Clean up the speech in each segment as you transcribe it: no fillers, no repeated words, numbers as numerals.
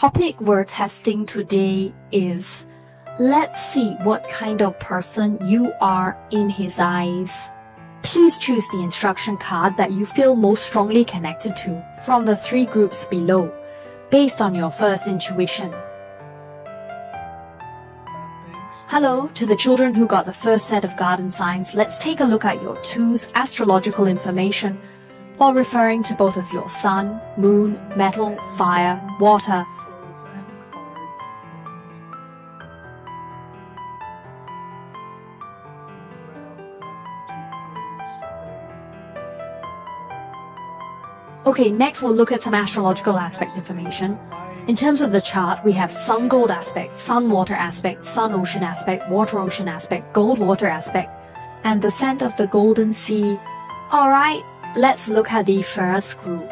Topic we're testing today is, let's see what kind of person you are in his eyes. Please choose the instruction card that you feel most strongly connected to from the 3 groups below, based on your first intuition. Hello to the children who got the first set of garden signs. Let's take a look at your 2's astrological information while referring to both of your sun, moon, metal, fire, water. Okay, next we'll look at some astrological aspect information. In terms of the chart, we have sun gold aspect, sun water aspect, sun ocean aspect, water ocean aspect, gold water aspect, and the scent of the golden sea. Alright, let's look at the first group.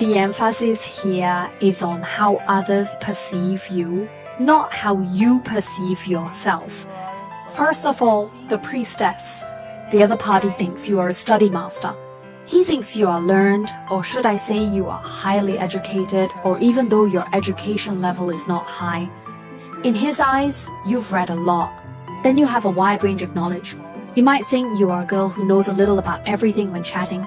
The emphasis here is on how others perceive you, not how you perceive yourself. First of all, the priestess. The other party thinks you are a study master. He thinks you are learned, or should I say you are highly educated, or even though your education level is not high. In his eyes, you've read a lot. Then you have a wide range of knowledge. He might think you are a girl who knows a little about everything when chatting.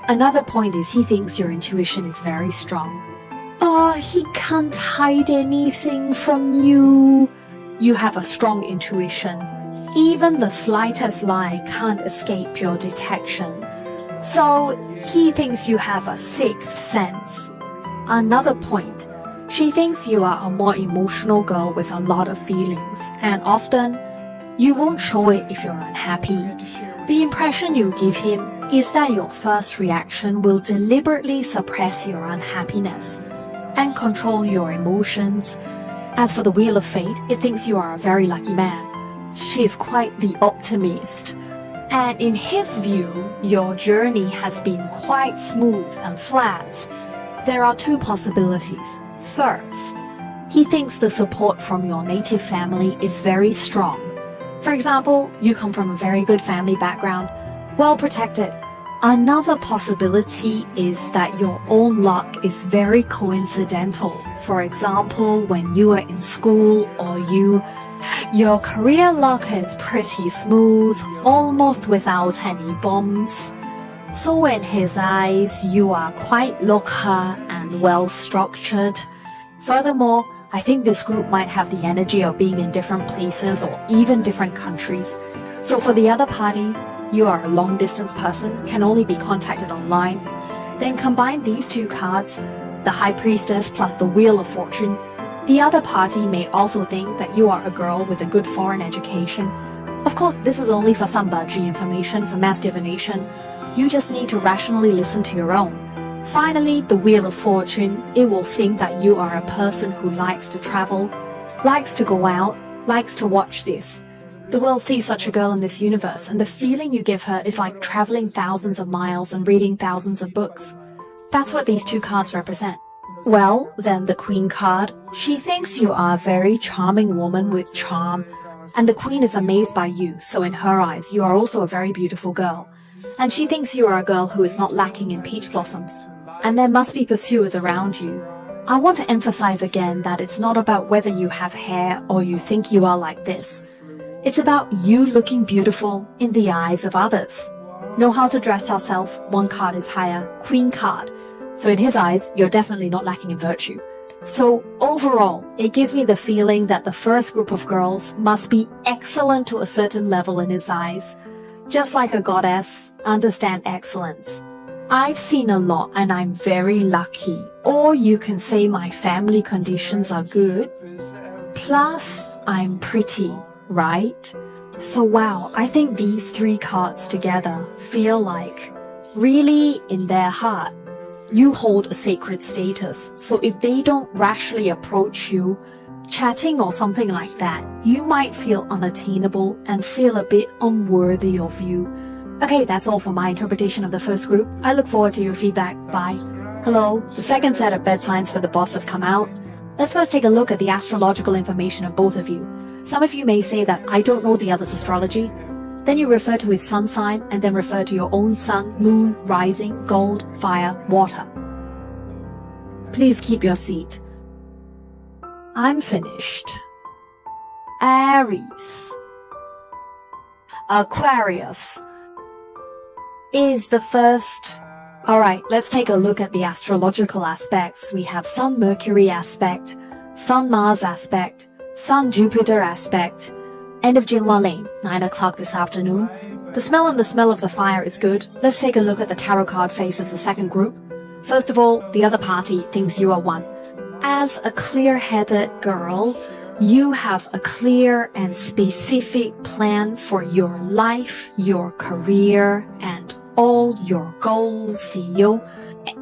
Another point is he thinks your intuition is very strong. He can't hide anything from you. You have a strong intuition. Even the slightest lie can't escape your detection. So, he thinks you have a 6th sense. Another point, she thinks you are a more emotional girl with a lot of feelings, and often, you won't show it if you're unhappy. The impression you give him is that your first reaction will deliberately suppress your unhappiness and control your emotions. As for the Wheel of Fate, it thinks you are a very lucky man. She's quite the optimist. And in his view, your journey has been quite smooth and flat. There are 2 possibilities. First, he thinks the support from your native family is very strong. For example, you come from a very good family background, well protected. Another possibility is that your own luck is very coincidental. For example, when you are in school or your career luck is pretty smooth, almost without any bumps. So in his eyes, you are quite local and well-structured. Furthermore, I think this group might have the energy of being in different places or even different countries. So for the other party, you are a long-distance person, can only be contacted online. Then combine these 2 cards, the High Priestess plus the Wheel of Fortune. The other party may also think that you are a girl with a good foreign education. Of course, this is only for some budgie information, for mass divination. You just need to rationally listen to your own. Finally, the Wheel of Fortune, it will think that you are a person who likes to travel, likes to go out, likes to watch this. The world sees such a girl in this universe, and the feeling you give her is like traveling thousands of miles and reading thousands of books. That's what these 2 cards represent. Well, then the Queen card, she thinks you are a very charming woman with charm, and the Queen is amazed by you, so in her eyes, you are also a very beautiful girl. And she thinks you are a girl who is not lacking in peach blossoms, and there must be pursuers around you. I want to emphasize again that it's not about whether you have hair or you think you are like this. It's about you looking beautiful in the eyes of others. Know how to dress yourself, 1 card is higher, Queen card. So in his eyes, you're definitely not lacking in virtue. So overall, it gives me the feeling that the first group of girls must be excellent to a certain level in his eyes. Just like a goddess, understand excellence. I've seen a lot and I'm very lucky. Or you can say my family conditions are good. Plus, I'm pretty, right? So wow, I think these 3 cards together feel like, really in their heart, you hold a sacred status. So if they don't rashly approach you, chatting or something like that, you might feel unattainable and feel a bit unworthy of you. Okay, that's all for my interpretation of the first group. I look forward to your feedback. Bye. Hello, the second set of bed signs for the boss have come out. Let's first take a look at the astrological information of both of you. Some of you may say that I don't know the other's astrology. Then you refer to his sun sign and then refer to your own sun, moon, rising, gold, fire, water. Please keep your seat. I'm finished. Aries. Aquarius is the first. Alright, let's take a look at the astrological aspects. We have Sun-Mercury aspect, Sun-Mars aspect, Sun-Jupiter aspect. End of Jinhua Lane, 9 o'clock this afternoon. The smell of the fire is good. Let's take a look at the tarot card face of the second group. First of all, the other party thinks you are one. As a clear-headed girl, you have a clear and specific plan for your life, your career, and all your goals, CEO,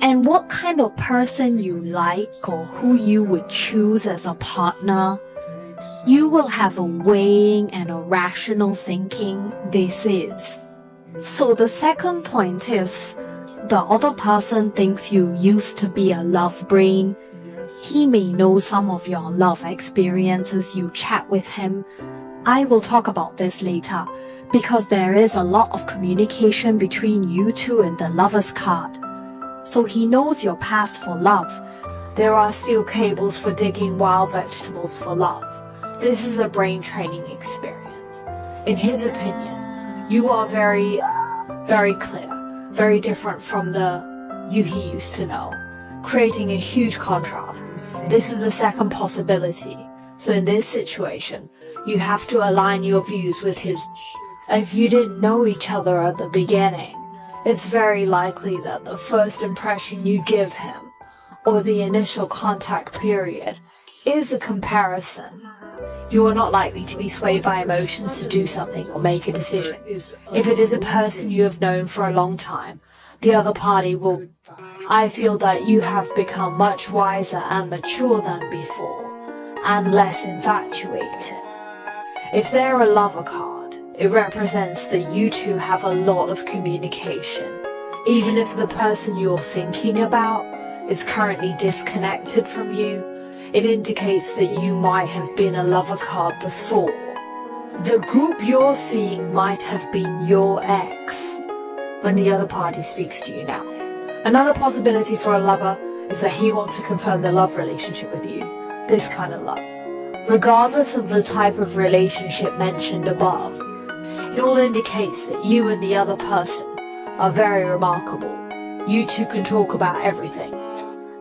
and what kind of person you like or who you would choose as a partner. You will have a weighing and a rational thinking. This is. So the second point is, the other person thinks you used to be a love brain. He may know some of your love experiences. You chat with him. I will talk about this later, because there is a lot of communication between you two in the Lover's card. So he knows your past for love. There are steel cables for digging wild vegetables for love. This is a brain training experience. In his opinion, you are very, very clear, very different from the you he used to know, creating a huge contrast. This is the second possibility. So in this situation, you have to align your views with his. If you didn't know each other at the beginning, it's very likely that the first impression you give him, or the initial contact period, is a comparison. You are not likely to be swayed by emotions to do something or make a decision. If it is a person you have known for a long time, the other party will. I feel that you have become much wiser and mature than before, and less infatuated. If they're a lover card, it represents that you two have a lot of communication. Even if the person you're thinking about is currently disconnected from you, it indicates that you might have been a lover card before. The group you're seeing might have been your ex when the other party speaks to you now. Another possibility for a lover is that he wants to confirm the love relationship with you. This kind of love. Regardless of the type of relationship mentioned above, it all indicates that you and the other person are very remarkable. You two can talk about everything.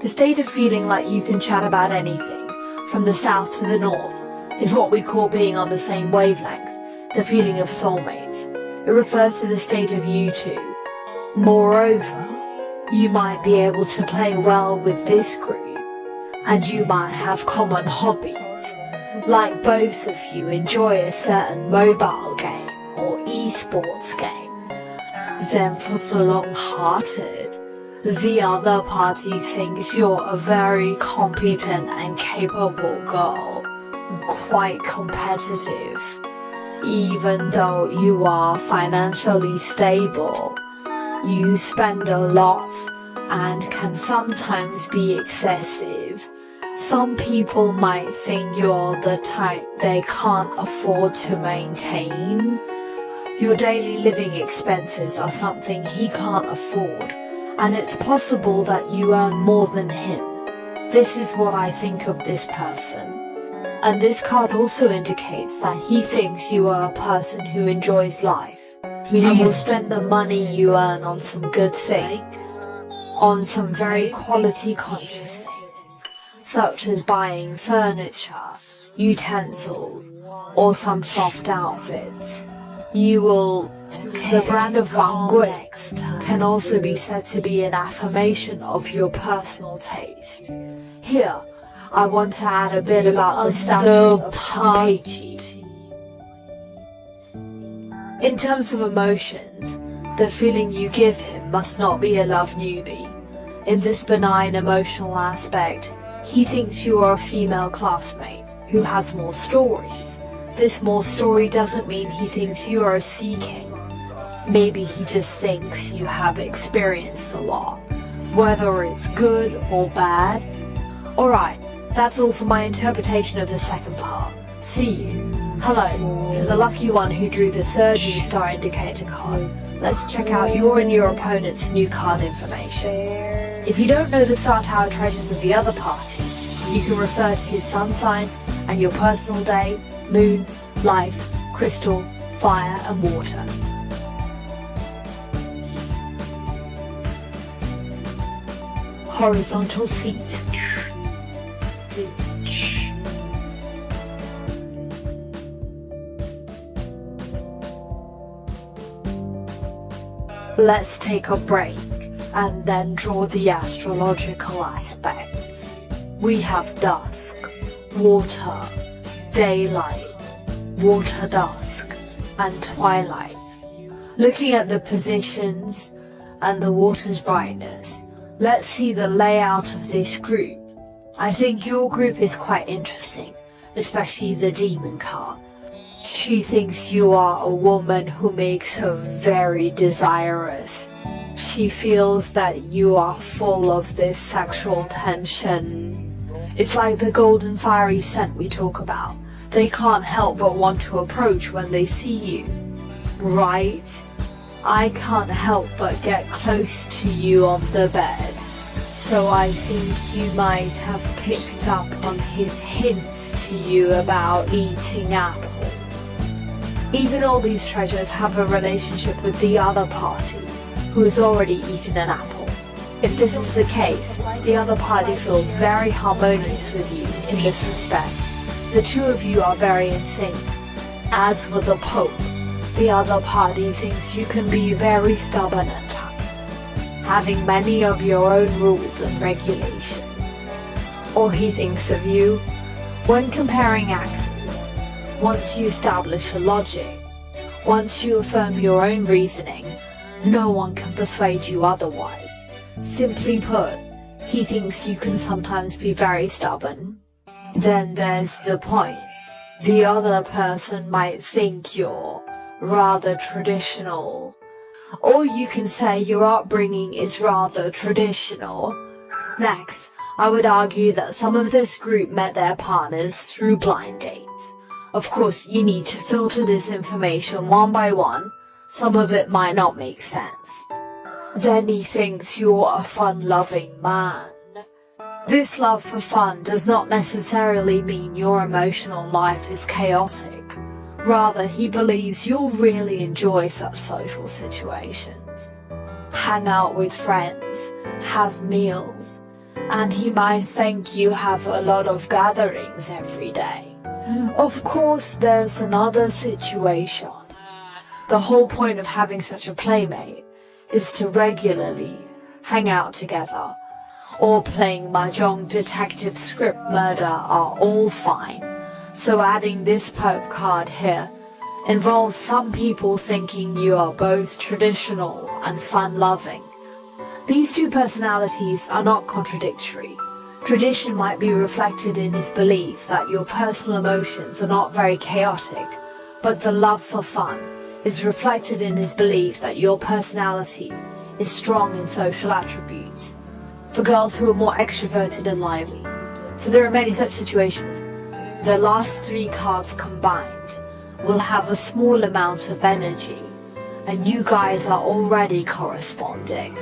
The state of feeling like you can chat about anything, from the south to the north, is what we call being on the same wavelength, the feeling of soulmates. It refers to the state of you two. Moreover, you might be able to play well with this group, and you might have common hobbies, like both of you enjoy a certain mobile game or esports game. Then for the long-hearted, the other party thinks you're a very competent and capable girl, quite competitive. Even though you are financially stable, you spend a lot and can sometimes be excessive. Some people might think you're the type they can't afford to maintain. Your daily living expenses are something he can't afford, and it's possible that you earn more than him. This is what I think of this person. And this card also indicates that he thinks you are a person who enjoys life and will spend the money you earn on some good things, on some very quality conscious things, such as buying furniture, utensils, or some soft outfits. You will. The brand of Wang Gui can also be said to be an affirmation of your personal taste. Here, I want to add a bit about the status of Changpeiqi. In terms of emotions, the feeling you give him must not be a love newbie. In this benign emotional aspect, he thinks you are a female classmate who has more stories. This more story doesn't mean he thinks you are a sea king. Maybe he just thinks you have experienced a lot, whether it's good or bad. Alright, that's all for my interpretation of the second part. See you. Hello, to the lucky one who drew the third new star indicator card. Let's check out your and your opponent's new card information. If you don't know the Star Tower treasures of the other party, You can refer to his sun sign and your personal day, moon, life, crystal, fire and water. Horizontal seat. Let's take a break and then draw the astrological aspects. We have dusk, water, daylight, water dusk, and twilight. Looking at the positions and the water's brightness, let's see the layout of this group. I think your group is quite interesting, especially the demon card. She thinks you are a woman who makes her very desirous. She feels that you are full of this sexual tension. It's like the golden fiery scent we talk about. They can't help but want to approach when they see you. Right? I can't help but get close to you on the bed. So I think you might have picked up on his hints to you about eating apples. Even all these treasures have a relationship with the other party, who has already eaten an apple. If this is the case, the other party feels very harmonious with you in this respect. The two of you are very in sync. As for the Pope, the other party thinks you can be very stubborn at times, having many of your own rules and regulations. Or he thinks of you, when comparing axes, once you establish a logic, once you affirm your own reasoning, no one can persuade you otherwise. Simply put, he thinks you can sometimes be very stubborn. Then there's the point. The other person might think you're rather traditional. Or you can say your upbringing is rather traditional. Next, I would argue that some of this group met their partners through blind dates. Of course, you need to filter this information one by one. Some of it might not make sense. Then he thinks you're a fun-loving man. This love for fun does not necessarily mean your emotional life is chaotic. Rather, he believes you'll really enjoy such social situations. Hang out with friends, have meals, and he might think you have a lot of gatherings every day. Of course, there's another situation. The whole point of having such a playmate is to regularly hang out together. Or playing mahjong, detective, script murder are all fine. So adding this Pope card here involves some people thinking you are both traditional and fun-loving. These two personalities are not contradictory. Tradition might be reflected in his belief that your personal emotions are not very chaotic, but the love for fun is reflected in his belief that your personality is strong in social attributes, for girls who are more extroverted and lively. So there are many such situations. The last three cards combined will have a small amount of energy, and you guys are already corresponding.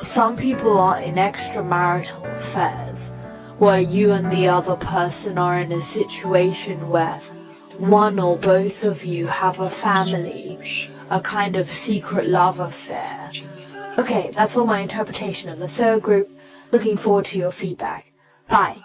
Some people are in extramarital affairs, where you and the other person are in a situation where one or both of you have a family, a kind of secret love affair. Okay, that's all my interpretation of the third group. Looking forward to your feedback. Bye.